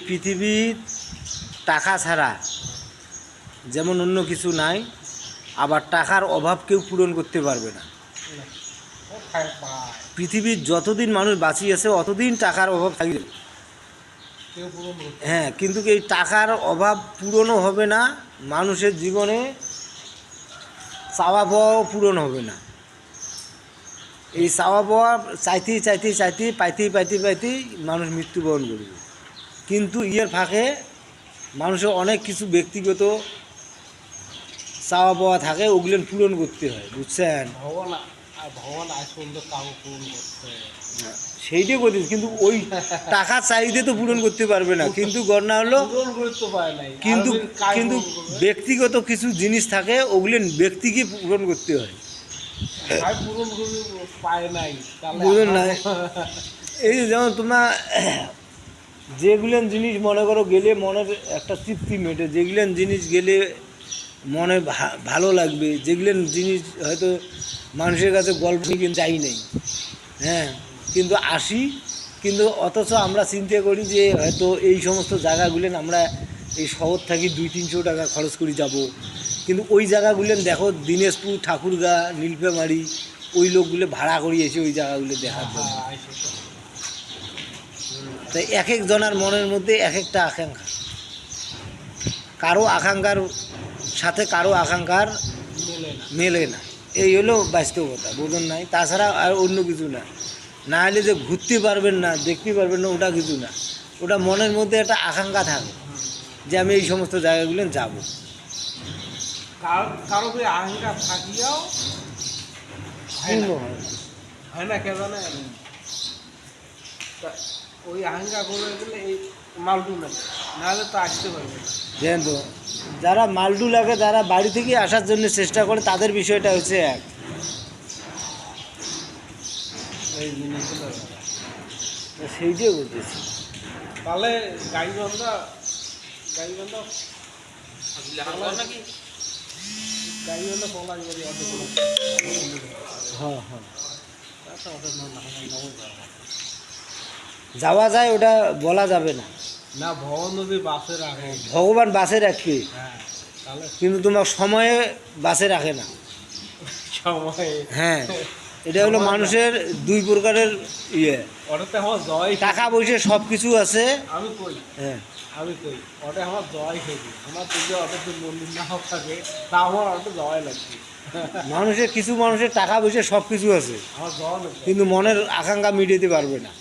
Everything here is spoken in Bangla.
পৃথিবীর টাকা ছাড়া যেমন অন্য কিছু নাই, আবার টাকার অভাব কেউ পূরণ করতে পারবে না। পৃথিবীর যতদিন মানুষ বাঁচিয়ে আছে অতদিন টাকার অভাব থাকবে। হ্যাঁ, কিন্তু এই টাকার অভাব পূরণও হবে না, মানুষের জীবনে চাওয়া পাওয়াও পূরণ হবে না। এই চাওয়া পাওয়া চাইতেই চাইতেই চাইতেই পাইতেই পাইতেই পাইতেই মানুষ মৃত্যুবরণ করবে। কিন্তু ইয়ের ফাঁকে মানুষের অনেক কিছু ব্যক্তিগত চাওয়া পাওয়া থাকে, ওগুলো পূরণ করতে হয়, বুঝছেন? ভগবান আজ পর্যন্ত কাউ পূরণ করতে সেইটাই বলছিস, কিন্তু ওই টাকা চাইতে তো পূরণ করতে পারবে না। কিন্তু গণনা হলো কিন্তু কিন্তু ব্যক্তিগত কিছু জিনিস থাকে, ওগুলো ব্যক্তিকে পূরণ করতে হয়। পূরণ নাই। এই যেমন তোমার যেগুলো জিনিস মনে করো গেলে মনের একটা তৃপ্তি মেটে, যেগুলো জিনিস গেলে মনে ভালো লাগবে, যেগুলো জিনিস হয়তো মানুষের কাছে গল্প কিন্তু চাই নেই, হ্যাঁ, কিন্তু আসি, কিন্তু অথচ আমরা চিন্তা করি যে হয়তো এই সমস্ত জায়গাগুলো আমরা এই শহর থাকি 200-300 টাকা খরচ করে যাব, কিন্তু ওই জায়গাগুলো দেখো দিনাজপুর, ঠাকুরগাঁ, নীলফামারী, ওই লোকগুলো ভাড়া করে এসে ওই জায়গাগুলো দেখার জন্য। তাই এক এক জনের মনের মধ্যে এক একটা আকাঙ্ক্ষা, কারো আকাঙ্ক্ষার সাথে কারো আকাঙ্ক্ষার মেলে না। এই হলো বাস্তবতা, বোঝেন নাই? তাছাড়া আর অন্য কিছু না। না হলে যে ঘুরতে পারবেন না, দেখতে পারবেন না, ওটা কিছু না। ওটা মনের মধ্যে একটা আকাঙ্ক্ষা থাকে যে আমি এই সমস্ত জায়গাগুলো যাব। কারো আকাঙ্ক্ষা থাকিও হয় না, কেন ওই আকাঙ্ক্ষা করে গেলে এই মালটু লাগে, নাহলে তো আসতে পারবে না। জানেন তো, যারা মালডু লাগে, যারা বাড়ি থেকে আসার জন্য চেষ্টা করে, তাদের বিষয়টা হচ্ছে এক। এই জিনিসগুলো সেইটাই বলতেছি। তাহলে গাড়ি বন্ধ নাকি গাড়ি বন্ধ বলা যাবে। হ্যাঁ হ্যাঁ, যাওয়া যায়, ওটা বলা যাবে না। না, ভগবান যদি বাসে রাখে, ভগবান বাসে রাখবে, হ্যাঁ, তাহলে কিন্তু তোমার সময়ে বাসে রাখে না। সময়, হ্যাঁ, এটা হলো মানুষের দুই প্রকারের ইয়ে। ওটাতে আমার জয়, টাকা পয়সা সব কিছু আছে। আমি কই, হ্যাঁ, আমি কই ওটা আমার জয় খেয়েছি। আমার পুজো ওটা যদি মন্দির না হোক থাকে, তা আমার ওটা জয় লাগছে। মানুষের কিছু মানুষের টাকা পয়সা সব কিছু আছে, আমার জয় লাগছে, কিন্তু মনের আকাঙ্ক্ষা মিটাতে পারবে না।